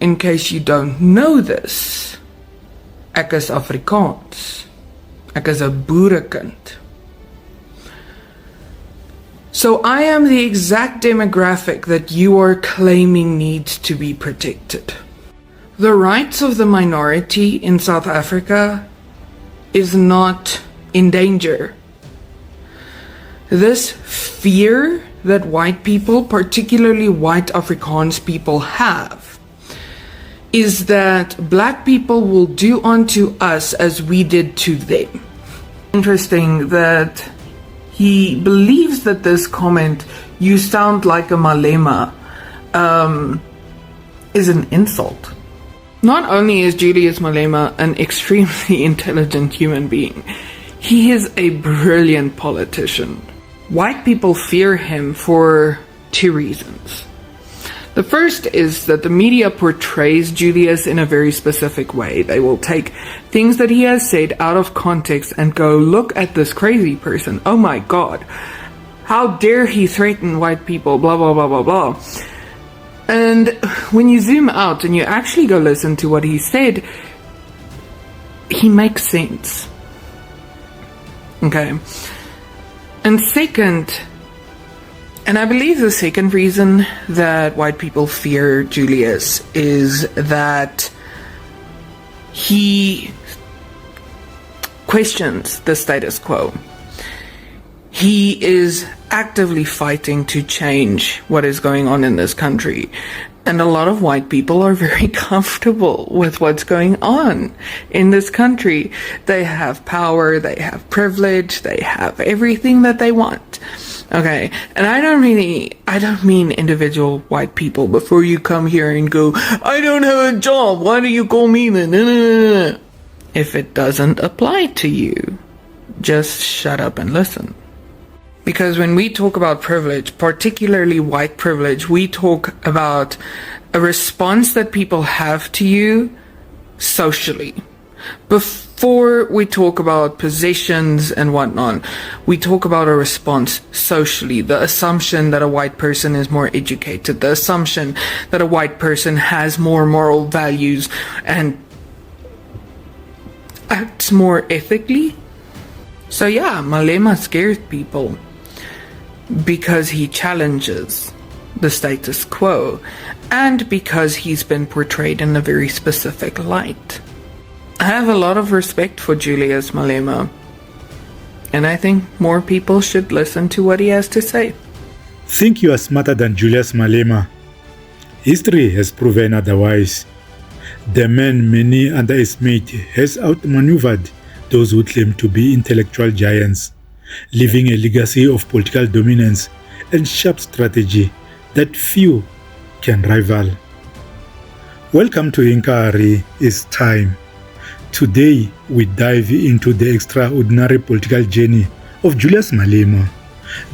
in case you don't know this, ek is Afrikaans. Ek is 'n boerekind. So I am the exact demographic that you are claiming needs to be protected. The rights of the minority in South Africa is not in danger. This fear that white people, particularly white Afrikaans people, have is that black people will do unto us as we did to them. Interesting that he believes that this comment, "you sound like a Malema," is an insult. Not only is Julius Malema an extremely intelligent human being, he is a brilliant politician. White people fear him for two reasons. The first is that the media portrays Julius in a very specific way. They will take things that he has said out of context and go, "Look at this crazy person. Oh my God. How dare he threaten white people, blah, blah, blah, blah, blah." And when you zoom out and you actually go listen to what he said, he makes sense. Okay. And second, and I believe the second reason that white people fear Julius is that he questions the status quo. He is actively fighting to change what is going on in this country. And a lot of white people are very comfortable with what's going on in this country. They have power, they have privilege, they have everything that they want. Okay, and I don't mean individual white people before you come here and go, "I don't have a job, why do you call me then?" No. If it doesn't apply to you, just shut up and listen. Because when we talk about privilege, particularly white privilege, we talk about a response that people have to you socially. Before we talk about possessions and whatnot, we talk about a response socially. The assumption that a white person is more educated, the assumption that a white person has more moral values and acts more ethically. So yeah, Malema scares people because he challenges the status quo and because he's been portrayed in a very specific light. I have a lot of respect for Julius Malema, and I think more people should listen to what he has to say. Think you are smarter than Julius Malema? History has proven otherwise. The man many underestimate has outmaneuvered those who claim to be intellectual giants, leaving a legacy of political dominance and sharp strategy that few can rival. Welcome to Inkarhi Its Time. Today we dive into the extraordinary political journey of Julius Malema,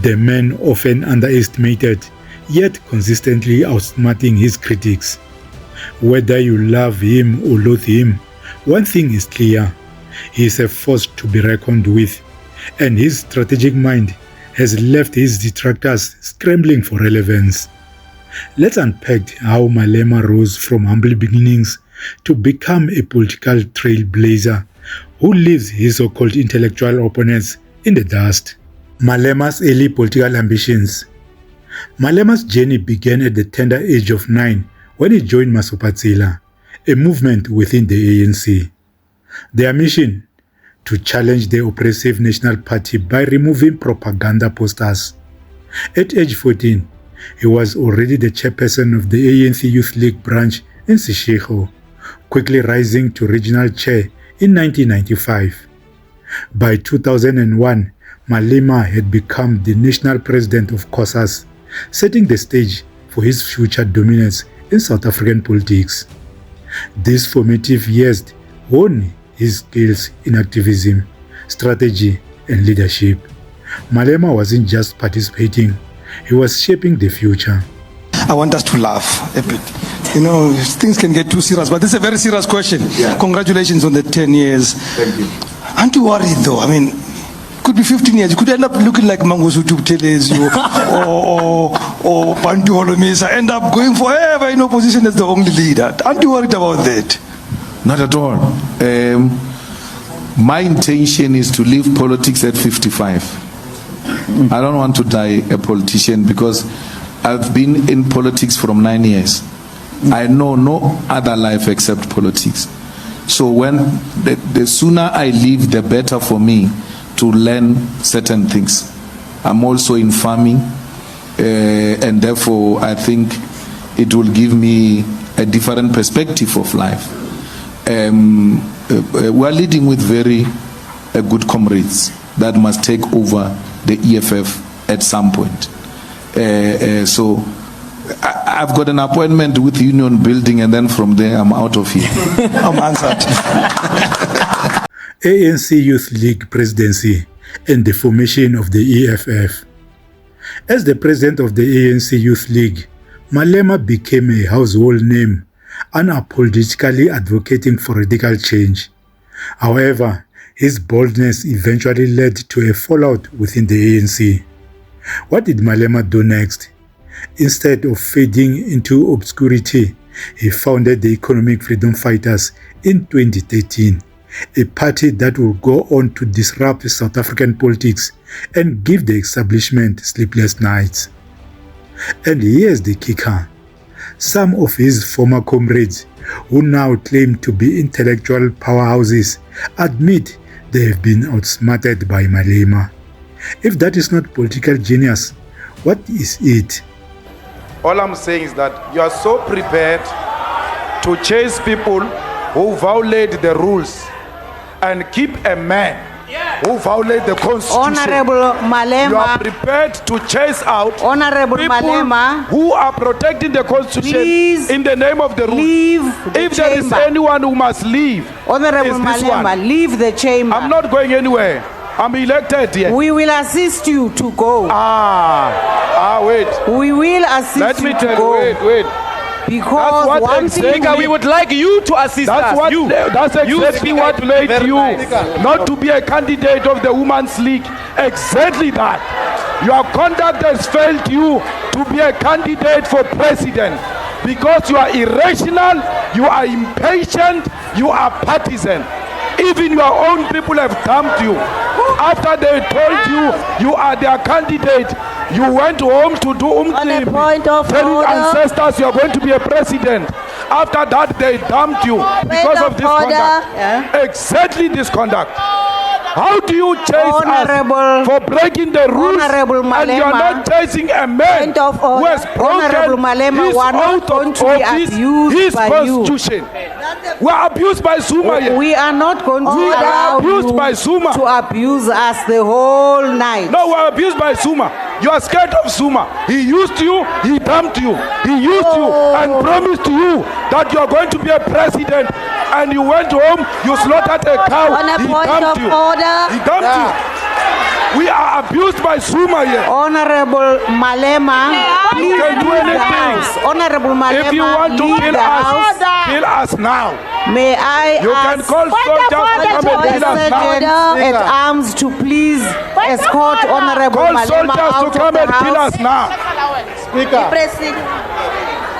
the man often underestimated yet consistently outsmarting his critics. Whether you love him or loathe him, one thing is clear: he is a force to be reckoned with, and his strategic mind has left his detractors scrambling for relevance. Let's unpack how Malema rose from humble beginnings to become a political trailblazer who leaves his so-called intellectual opponents in the dust. Malema's early political ambitions. Malema's journey began at the tender age of 9 when he joined Masupatsila, a movement within the ANC. Their mission: to challenge the oppressive National Party by removing propaganda posters. At age 14, he was already the chairperson of the ANC Youth League branch in Seshego, quickly rising to regional chair in 1995. By 2001, Malema had become the national president of COSAS, setting the stage for his future dominance in South African politics. These formative years honed his skills in activism, strategy, and leadership. Malema wasn't just participating, he was shaping the future. I want us to laugh a bit. You know, things can get too serious, but this is a very serious question. Yeah. Congratulations on the 10 years. Thank you. Aren't you worried though? I mean, could be 15 years. You could end up looking like Mangosuthu Buthelezi or Bantu Holomisa, end up going forever in opposition as the only leader. Aren't you worried about that? Not at all. My intention is to leave politics at 55. I don't want to die a politician because I've been in politics from 9 years. I know no other life except politics. So when the sooner I leave, the better for me to learn certain things. I'm also in farming, and therefore I think it will give me a different perspective of life. We're leading with very good comrades that must take over the EFF at some point. So I've got an appointment with Union Building, and then from there I'm out of here. I'm answered. ANC Youth League presidency and the formation of the EFF. As the president of the ANC Youth League, Malema became a household name, unapologetically advocating for radical change. However, his boldness eventually led to a fallout within the ANC. What did Malema do next? Instead of fading into obscurity, he founded the Economic Freedom Fighters in 2013, a party that will go on to disrupt South African politics and give the establishment sleepless nights. And here's the kicker. Some of his former comrades, who now claim to be intellectual powerhouses, admit they have been outsmarted by Malema. If that is not political genius, what is it? All I'm saying is that you are so prepared to chase people who violate the rules and keep a man who violate the constitution. Honorable Malema. You are prepared to chase out Honorable people Malema, who are protecting the constitution please in the name of the rules. leave the If there is chamber. anyone who must leave, Honorable it's this Malema, one. leave the chamber. I'm not going anywhere. I'm elected here. We will assist you to go. Wait. We will assist Let me you to tell you, go. wait. Because That's what one thing exactly we would like you to assist That's us. what. That's exactly what made Very you nice. not to be a candidate of the Women's League. Exactly that. Your conduct has failed you to be a candidate for president because you are irrational, you are impatient, you are partisan. Even your own people have dumped you. After they told you you are their candidate, you went home to do On a point of telling order. ancestors you are going to be a president. After that, they dumped you because of this conduct. Exactly this conduct. How do you chase Honorable- us for breaking the rules Honorable and you are Malema, not chasing a man point of who order. has broken Honorable Malema, his we are not oath going of to be office, abused his by you. constitution? We are abused by Zuma here. We are not going to We are allow abused you by Zuma. to abuse us the whole night. No, we are abused by Zuma. You are scared of Zuma. He used you, he dumped you. He used you and promised to you that you are going to be a president. And you went home, you slaughtered a cow. On a He point dumped of you. order. He dumped you. We are abused by Zuma here. Honorable Malema, please can do leave the anything. house. Honorable Malema, If you want to leave kill the house. us now. May I You can ask call soldiers to come and the kill us sergeant now. at arms to please escort Honorable Call Malema soldiers to out come of the and kill house. us now.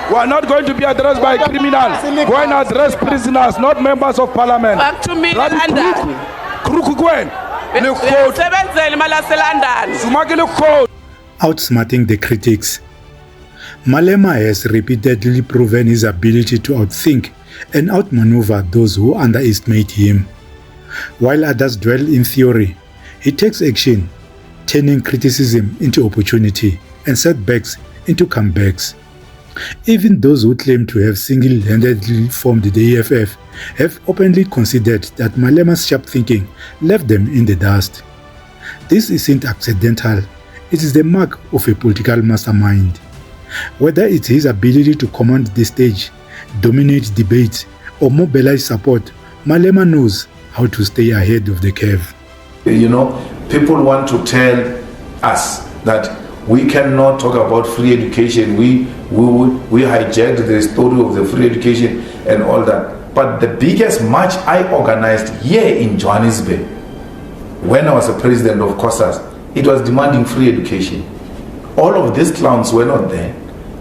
We are not going to be addressed by criminals. Go and address prisoners, not members of parliament. Back to me, Bloody London. Kruku Gwen. Uyasebenzela imali yaseLondon. Zuma ke le code. Outsmarting the critics. Malema has repeatedly proven his ability to outthink and outmaneuver those who underestimate him. While others dwell in theory, he takes action, turning criticism into opportunity and setbacks into comebacks. Even those who claim to have single-handedly formed the EFF have openly considered that Malema's sharp thinking left them in the dust. This isn't accidental, it is the mark of a political mastermind. Whether it's his ability to command the stage, dominate debates, or mobilize support, Malema knows how to stay ahead of the curve. You know, people want to tell us that we cannot talk about free education. We hijacked the story of the free education and all that. But the biggest march I organized here in Johannesburg when I was a president of COSAS, it was demanding free education. All of these clowns were not there.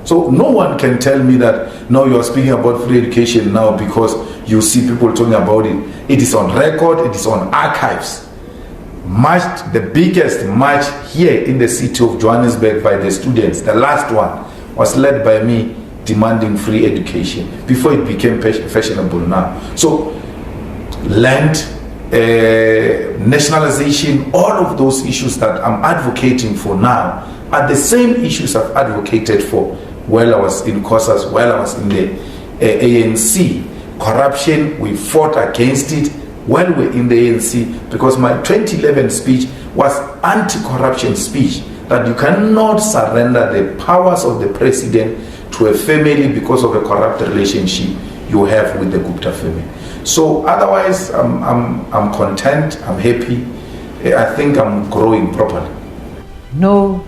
So no one can tell me that, no, you are speaking about free education now because you see people talking about it. It is on record, it is on archives. The biggest march here in the city of Johannesburg by the students, the last one, was led by me demanding free education before it became fashionable now. So land, nationalization, all of those issues that I'm advocating for now are the same issues I've advocated for while I was in COSAS, while I was in the ANC. Corruption, we fought against it while we're in the ANC, because my 2011 speech was anti-corruption speech, that you cannot surrender the powers of the president to a family because of a corrupt relationship you have with the Gupta family. So otherwise, I'm content, I'm happy. I think I'm growing properly. No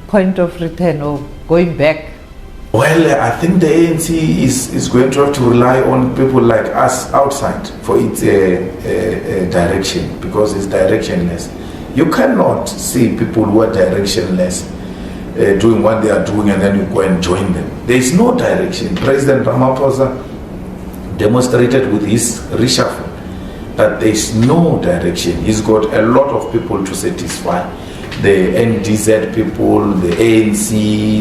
point of return or going back? Well, I think the ANC is going to have to rely on people like us outside for its direction, because it's directionless. You cannot see people who are directionless doing what they are doing and then you go and join them. There is no direction. President Ramaphosa demonstrated with his reshuffle that there is no direction. He's got a lot of people to satisfy. The NDZ people, the ANC,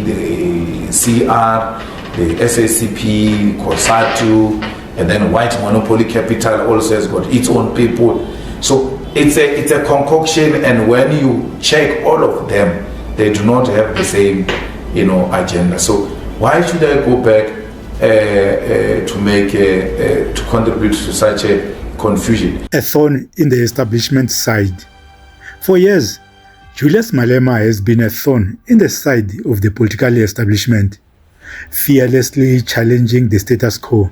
the CR, the SACP, COSATU, and then White Monopoly Capital also has got its own people. So it's a concoction, and when you check all of them, they do not have the same, agenda. So why should I go back to contribute to such a confusion? A thorn in the establishment side. For years, Julius Malema has been a thorn in the side of the political establishment, fearlessly challenging the status quo.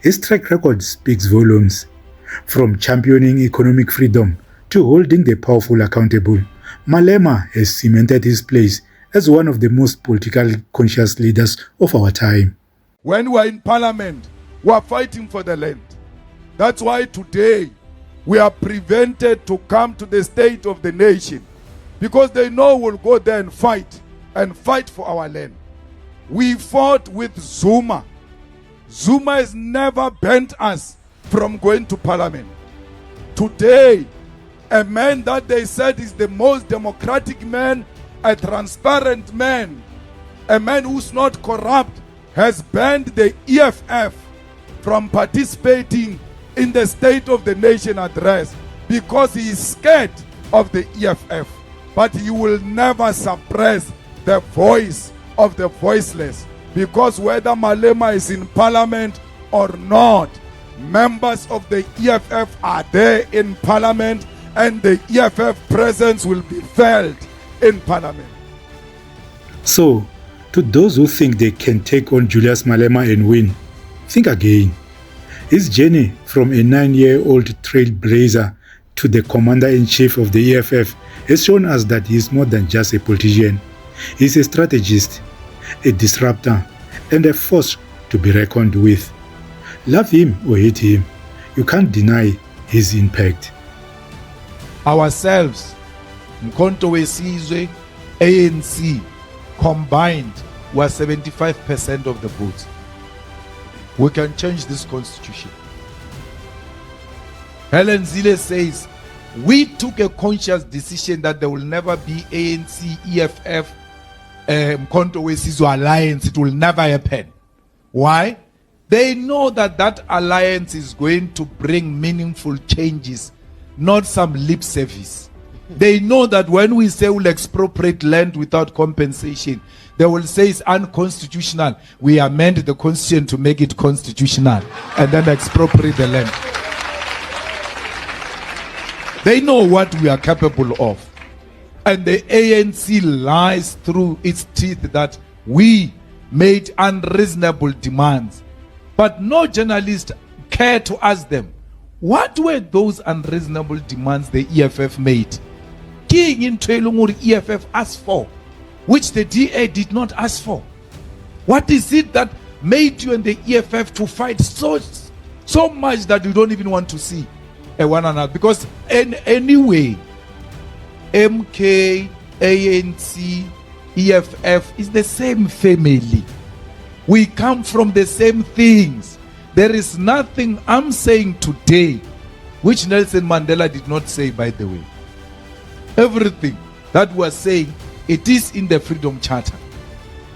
His track record speaks volumes, from championing economic freedom to holding the powerful accountable. Malema has cemented his place as one of the most politically conscious leaders of our time. When we are in parliament, we are fighting for the land. That's why today we are prevented to come to the state of the nation, because they know we'll go there and fight for our land. We fought with Zuma. Zuma has never banned us from going to parliament. Today, a man that they said is the most democratic man, a transparent man, a man who's not corrupt, has banned the EFF from participating in the State of the Nation address because he is scared of the EFF. But he will never suppress the voice of the voiceless, because whether Malema is in parliament or not, members of the EFF are there in parliament, and the EFF presence will be felt in parliament. So, to those who think they can take on Julius Malema and win, think again. His journey from a 9-year-old trailblazer to the commander-in-chief of the EFF has shown us that he is more than just a politician. He is a strategist, a disruptor, and a force to be reckoned with. Love him or hate him, you can't deny his impact. Ourselves, Mkhonto Wesizwe, ANC, combined were 75% of the votes. We can change this constitution. Helen Zille says, we took a conscious decision that there will never be ANC, EFF, Mkhonto Wesizwe alliance. It will never happen. Why? They know that that alliance is going to bring meaningful changes, not some lip service. They know that when we say we'll expropriate land without compensation, they will say it's unconstitutional. We amend the constitution to make it constitutional and then expropriate the land. They know what we are capable of. And the ANC lies through its teeth that we made unreasonable demands. But no journalist cared to ask them, what were those unreasonable demands the EFF made? King in Trelungur EFF asked for, which the DA did not ask for. What is it that made you and the EFF to fight so much that you don't even want to see one another? Because anyway, MK, ANC, EFF is the same family. We come from the same things. There is nothing I'm saying today which Nelson Mandela did not say, by the way. Everything that we are saying, it is in the Freedom Charter.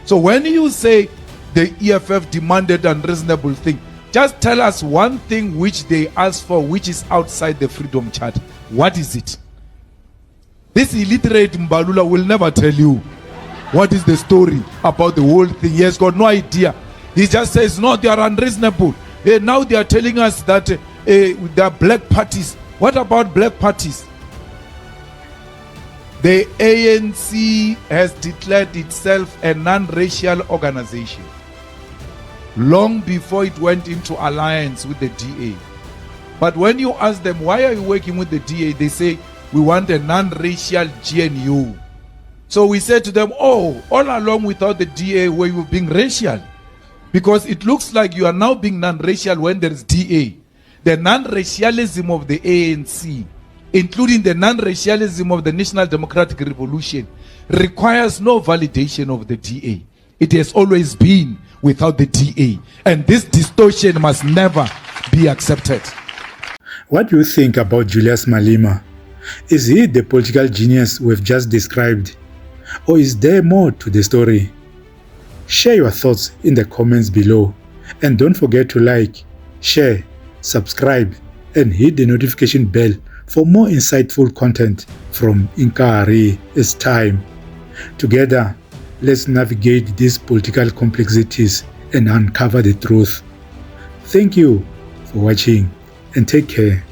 So when you say the EFF demanded unreasonable thing, just tell us one thing which they asked for which is outside the Freedom Charter. What is it? This illiterate Mbalula will never tell you what is the story about the whole thing. He has got no idea. He just says, no, they are unreasonable. Now they are telling us that there are black parties. What about black parties? The ANC has declared itself a non-racial organization long before it went into alliance with the DA. But when you ask them, why are you working with the DA? They say, we want a non-racial GNU. So we said to them, oh, all along without the DA were you being racial? Because it looks like you are now being non-racial when there is DA. The non-racialism of the ANC, including the non-racialism of the National Democratic Revolution, requires no validation of the DA. It has always been without the DA. And this distortion must never be accepted. What do you think about Julius Malema? Is he the political genius we've just described? Or is there more to the story? Share your thoughts in the comments below. And don't forget to like, share, subscribe, and hit the notification bell for more insightful content from Inkarhi Its Time. Together, let's navigate these political complexities and uncover the truth. Thank you for watching and take care.